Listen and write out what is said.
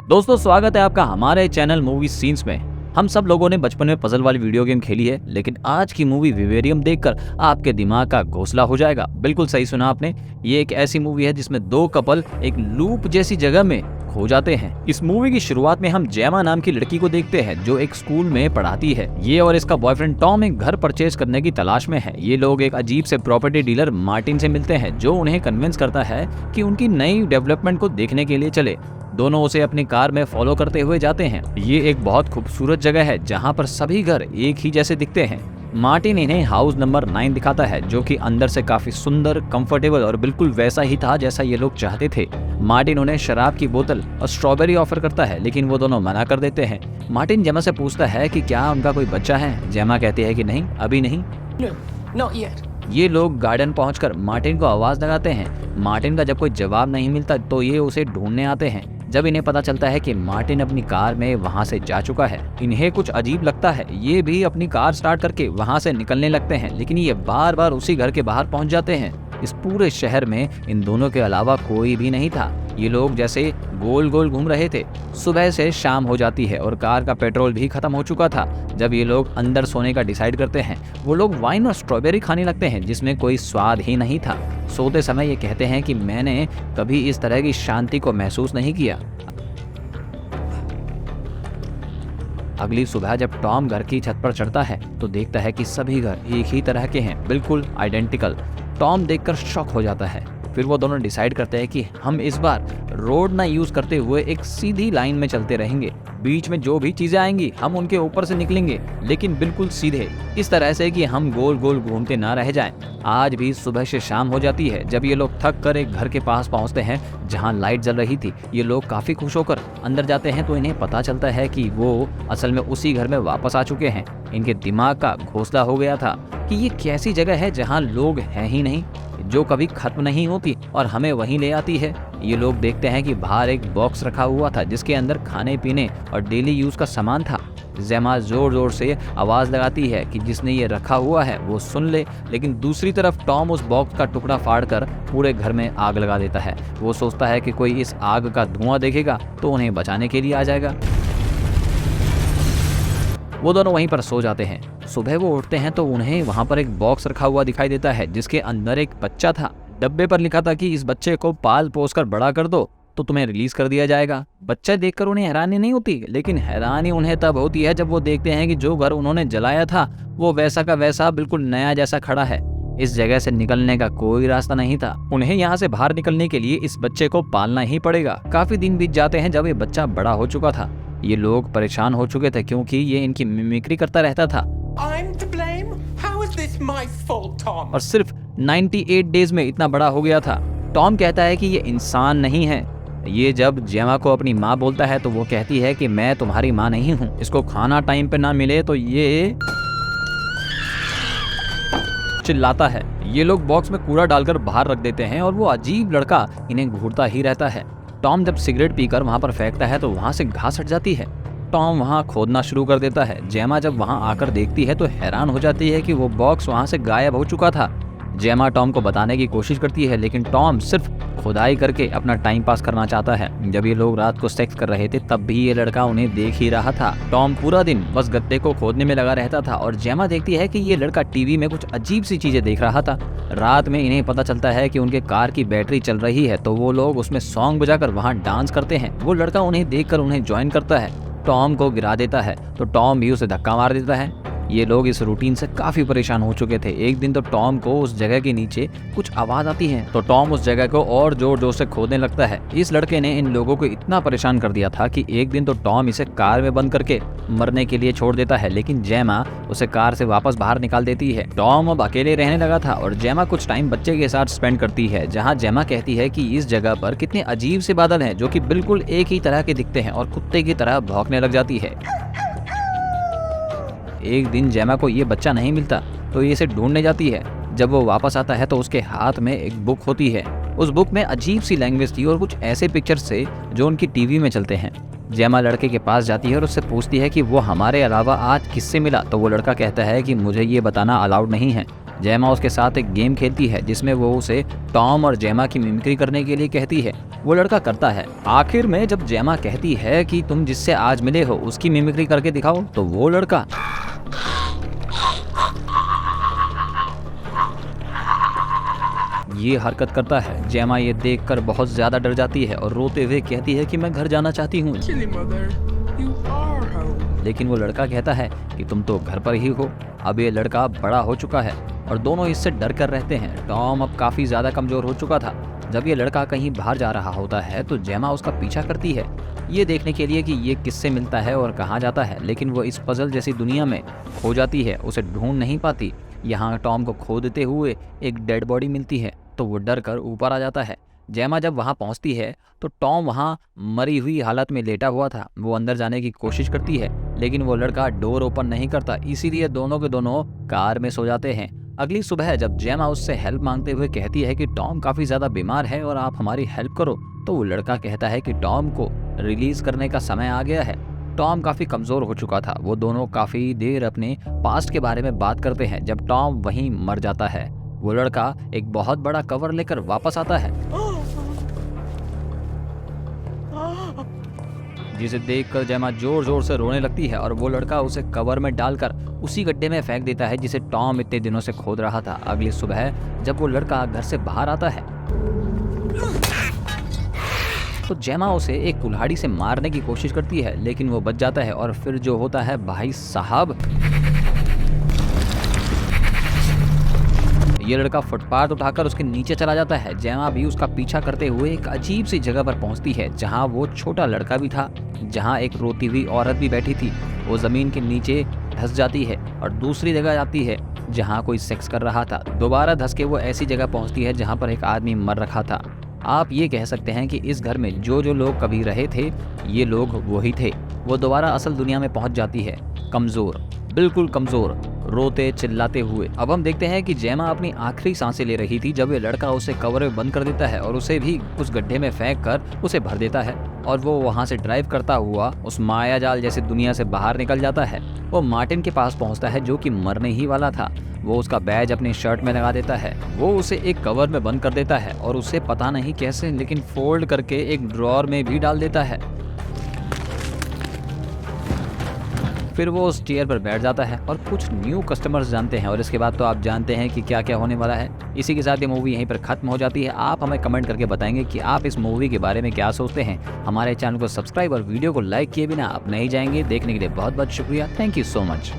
दोस्तों स्वागत है आपका हमारे चैनल मूवी सीन्स में। हम सब लोगों ने बचपन में पजल वाली वीडियो गेम खेली है, लेकिन आज की मूवी विवेरियम देखकर आपके दिमाग का घोंसला हो जाएगा। बिल्कुल सही सुना आपने। ये एक ऐसी मूवी है जिसमें दो कपल एक लूप जैसी जगह में खो जाते हैं। इस मूवी की शुरुआत में हम जेमा नाम की लड़की को देखते हैं जो एक स्कूल में पढ़ाती है। ये और इसका बॉयफ्रेंड टॉम एक घर परचेज करने की तलाश में है। ये लोग एक अजीब से प्रॉपर्टी डीलर मार्टिन से मिलते हैं जो उन्हें कन्विंस करता है कि उनकी नई डेवलपमेंट को देखने के लिए चले। दोनों उसे अपनी कार में फॉलो करते हुए जाते हैं। ये एक बहुत खूबसूरत जगह है जहाँ पर सभी घर एक ही जैसे दिखते हैं। मार्टिन इन्हें हाउस नंबर 9 दिखाता है जो कि अंदर से काफी सुंदर, कंफर्टेबल और बिल्कुल वैसा ही था जैसा ये लोग चाहते थे। मार्टिन उन्हें शराब की बोतल और स्ट्रॉबेरी ऑफर करता है, लेकिन वो दोनों मना कर देते हैं। मार्टिन जेमा से पूछता है कि क्या उनका कोई बच्चा है। जेमा कहती है कि नहीं, अभी नहीं। No, not yet. ये लोग गार्डन पहुंचकर मार्टिन को आवाज लगाते हैं। मार्टिन का जब कोई जवाब नहीं मिलता तो ये उसे ढूंढने आते हैं। जब इन्हें पता चलता है कि मार्टिन अपनी कार में वहां से जा चुका है, इन्हें कुछ अजीब लगता है। ये भी अपनी कार स्टार्ट करके वहां से निकलने लगते हैं, लेकिन ये बार बार उसी घर के बाहर पहुंच जाते हैं। इस पूरे शहर में इन दोनों के अलावा कोई भी नहीं था। ये लोग जैसे गोल गोल घूम रहे थे। सुबह से शाम हो जाती है और कार का पेट्रोल भी खत्म हो चुका था। जब ये लोग अंदर सोने का डिसाइड करते हैं, वो लोग वाइन और स्ट्रॉबेरी खाने लगते हैं जिसमें कोई स्वाद ही नहीं था। सोते समय ये कहते हैं कि मैंने कभी इस तरह की शांति को महसूस नहीं किया। अगली सुबह जब टॉम घर की छत पर चढ़ता है तो देखता है कि सभी घर एक ही तरह के हैं, बिल्कुल आइडेंटिकल। टॉम देखकर शॉक हो जाता है। फिर वो दोनों डिसाइड करते हैं कि हम इस बार रोड ना यूज करते हुए एक सीधी लाइन में चलते रहेंगे। बीच में जो भी चीजें आएंगी हम उनके ऊपर से निकलेंगे, लेकिन बिल्कुल सीधे, इस तरह से कि हम गोल गोल घूमते ना रह जाएं। आज भी सुबह से शाम हो जाती है। जब ये लोग थक कर एक घर के पास पहुंचते हैं जहां लाइट जल रही थी, ये लोग काफी खुश होकर अंदर जाते हैं तो इन्हें पता चलता है कि वो असल में उसी घर में वापस आ चुके हैं। इनके दिमाग का घोंसला हो गया था कि ये कैसी जगह है जहाँ लोग हैं ही नहीं, जो कभी खत्म नहीं होती और हमें वहीं ले आती है। ये लोग देखते हैं कि बाहर एक बॉक्स रखा हुआ था जिसके अंदर खाने पीने और डेली यूज का सामान था। जेमा जोर जोर से आवाज लगाती है कि जिसने ये रखा हुआ है वो सुन ले, लेकिन दूसरी तरफ टॉम उस बॉक्स का टुकड़ा फाड़कर पूरे घर में आग लगा देता है। वो सोचता है कि कोई इस आग का धुआं देखेगा तो उन्हें बचाने के लिए आ जाएगा। वो दोनों वहीं पर सो जाते हैं। सुबह वो उठते हैं तो उन्हें वहां पर एक बॉक्स रखा हुआ दिखाई देता है जिसके अंदर एक बच्चा था। डब्बे पर लिखा था कि इस बच्चे को पाल पोस कर बड़ा कर दो तो तुम्हें रिलीज कर दिया जाएगा। बच्चा देखकर उन्हें हैरानी नहीं होती, लेकिन हैरानी उन्हें तब होती है जब वो देखते हैं कि जो घर उन्होंने जलाया था वो वैसा का वैसा बिल्कुल नया जैसा खड़ा है। इस जगह से निकलने का कोई रास्ता नहीं था। उन्हें यहाँ से बाहर निकलने के लिए इस बच्चे को पालना ही पड़ेगा। काफी दिन बीत जाते हैं जब ये बच्चा बड़ा हो चुका था। ये लोग परेशान हो चुके थे क्योंकि ये इनकी मिमिक्री करता रहता था। I'm to blame? How is this my fault, Tom? और सिर्फ 98 डेज में इतना बड़ा हो गया था। टॉम कहता है कि ये इंसान नहीं है। ये जब जेमा को अपनी माँ बोलता है तो वो कहती है कि मैं तुम्हारी माँ नहीं हूँ। इसको खाना टाइम पे ना मिले तो ये चिल्लाता है। ये लोग बॉक्स में कूड़ा डालकर बाहर रख देते हैं और वो अजीब लड़का इन्हें घूरता ही रहता है। टॉम जब सिगरेट पीकर वहां पर फेंकता है तो वहां से घास हट जाती है। टॉम वहां खोदना शुरू कर देता है। जेमा जब वहां आकर देखती है तो हैरान हो जाती है कि वो बॉक्स वहां से गायब हो चुका था। जेमा टॉम को बताने की कोशिश करती है, लेकिन टॉम सिर्फ खुदाई करके अपना टाइम पास करना चाहता है। जब ये लोग रात को सेक्स कर रहे थे तब भी ये लड़का उन्हें देख ही रहा था। टॉम पूरा दिन बस गद्दे को खोदने में लगा रहता था और जेमा देखती है कि ये लड़का टीवी में कुछ अजीब सी चीजें देख रहा था। रात में इन्हें पता चलता है कि उनके कार की बैटरी चल रही है तो वो लोग उसमें सॉन्ग बजाकर वहाँ डांस करते हैं। वो लड़का उन्हें देखकर उन्हें ज्वाइन करता है, टॉम को गिरा देता है तो टॉम भी उसे धक्का मार देता है। ये लोग इस रूटीन से काफी परेशान हो चुके थे। एक दिन तो टॉम को उस जगह के नीचे कुछ आवाज आती है तो टॉम उस जगह को और जोर जोर से खोदने लगता है। इस लड़के ने इन लोगों को इतना परेशान कर दिया था कि एक दिन तो टॉम इसे कार में बंद करके मरने के लिए छोड़ देता है, लेकिन जेमा उसे कार से वापस बाहर निकाल देती है। टॉम अब अकेले रहने लगा था और जेमा कुछ टाइम बच्चे के साथ स्पेंड करती है, जहाँ जेमा कहती है कि इस जगह पर कितने अजीब से बादल हैं जो कि बिल्कुल एक ही तरह के दिखते हैं और कुत्ते की तरह भौंकने लग जाती है। एक दिन जेमा को ये बच्चा नहीं मिलता तो ये इसे ढूंढने जाती है। जब वो वापस आता है तो उसके हाथ में एक बुक होती है। उस बुक में अजीब सी लैंग्वेज थी और कुछ ऐसे पिक्चर्स थे जो उनकी टीवी में चलते हैं। जेमा लड़के के पास जाती है और उससे पूछती है कि वो हमारे अलावा आज किससे मिला तो वो लड़का कहता है कि मुझे ये बताना अलाउड नहीं है। जेमा उसके साथ एक गेम खेलती है जिसमें वो उसे टॉम और जेमा की मिमिक्री करने के लिए कहती है। वो लड़का करता है। आखिर में जब जेमा कहती है कि तुम जिससे आज मिले हो उसकी मिमिक्री करके दिखाओ, तो वो लड़का ये हरकत करता है। जेमा ये देखकर बहुत ज्यादा डर जाती है और रोते हुए कहती है कि मैं घर जाना चाहती हूँ। Chilly mother, you are home. लेकिन वो लड़का कहता है कि तुम तो घर पर ही हो। अब ये लड़का बड़ा हो चुका है और दोनों इससे डर कर रहते हैं। टॉम अब काफी ज्यादा कमजोर हो चुका था। जब ये लड़का कहीं बाहर जा रहा होता है तो जेमा उसका पीछा करती है, ये देखने के लिए कि ये किससे मिलता है और कहाँ जाता है। लेकिन वो इस पजल जैसी दुनिया में खो जाती है, उसे ढूंढ नहीं पाती। यहाँ टॉम को खोदते हुए एक डेड बॉडी मिलती है तो वो डर कर ऊपर आ जाता है। जेमा जब वहाँ पहुँचती है तो टॉम वहाँ मरी हुई हालत में लेटा हुआ था। वो अंदर जाने की कोशिश करती है लेकिन वो लड़का डोर ओपन नहीं करता, इसीलिए दोनों के दोनों कार में सो जाते हैं। अगली सुबह जब जेमा उससे हेल्प मांगते हुए कहती है कि टॉम काफ़ी ज़्यादा बीमार है और आप हमारी हेल्प करो, तो वो लड़का कहता है कि टॉम को रिलीज करने का समय आ गया है। टॉम काफ़ी कमज़ोर हो चुका था। वो दोनों काफ़ी देर अपने पास्ट के बारे में बात करते हैं जब टॉम वहीं मर जाता है। वो लड़का एक बहुत बड़ा कवर लेकर वापस आता है जिसे देखकर जेमा जोर जोर से रोने लगती है और वो लड़का उसे कवर में डालकर उसी गड्ढे में फेंक देता है जिसे टॉम इतने दिनों से खोद रहा था। अगली सुबह जब वो लड़का घर से बाहर आता है तो जेमा उसे एक कुल्हाड़ी से मारने की कोशिश करती है लेकिन वो बच जाता है। और फिर जो होता है भाई साहब, ये लड़का फुटपाथ उठाकर उसके नीचे चला जाता है। जेमा भी उसका पीछा करते हुए एक अजीब सी जगह पर पहुंचती है जहां वो छोटा लड़का भी था, जहां एक रोती हुई औरत भी बैठी थी। वो जमीन के नीचे धंस जाती है और दूसरी जगह जाती है जहां कोई सेक्स कर रहा था। दोबारा धंस के वो ऐसी जगह पहुंचती है जहां पर एक आदमी मर रखा था। आप ये कह सकते हैं कि इस घर में जो जो लोग कभी रहे थे ये लोग वही थे। वो दोबारा असल दुनिया में पहुंच जाती है, कमजोर, बिल्कुल कमजोर, रोते चिल्लाते हुए। अब हम देखते हैं कि जेमा अपनी आखिरी सांसें ले रही थी जब ये लड़का उसे कवर में बंद कर देता है और उसे भी उस गड्ढे में फेंक कर उसे भर देता है और वो वहाँ से ड्राइव करता हुआ उस माया जाल जैसी दुनिया से बाहर निकल जाता है। वो मार्टिन के पास पहुँचता है जो कि मरने ही वाला था। वो उसका बैज अपनी शर्ट में लगा देता है। वो उसे एक कवर में बंद कर देता है और उसे पता नहीं कैसे लेकिन फोल्ड करके एक ड्रॉर में भी डाल देता है। फिर वो उस चेयर पर बैठ जाता है और कुछ न्यू कस्टमर्स जानते हैं और इसके बाद तो आप जानते हैं कि क्या क्या होने वाला है। इसी के साथ ये मूवी यहीं पर खत्म हो जाती है। आप हमें कमेंट करके बताएंगे कि आप इस मूवी के बारे में क्या सोचते हैं। हमारे चैनल को सब्सक्राइब और वीडियो को लाइक किए बिना आप नहीं जाएंगे। देखने के लिए बहुत बहुत शुक्रिया। Thank you so much.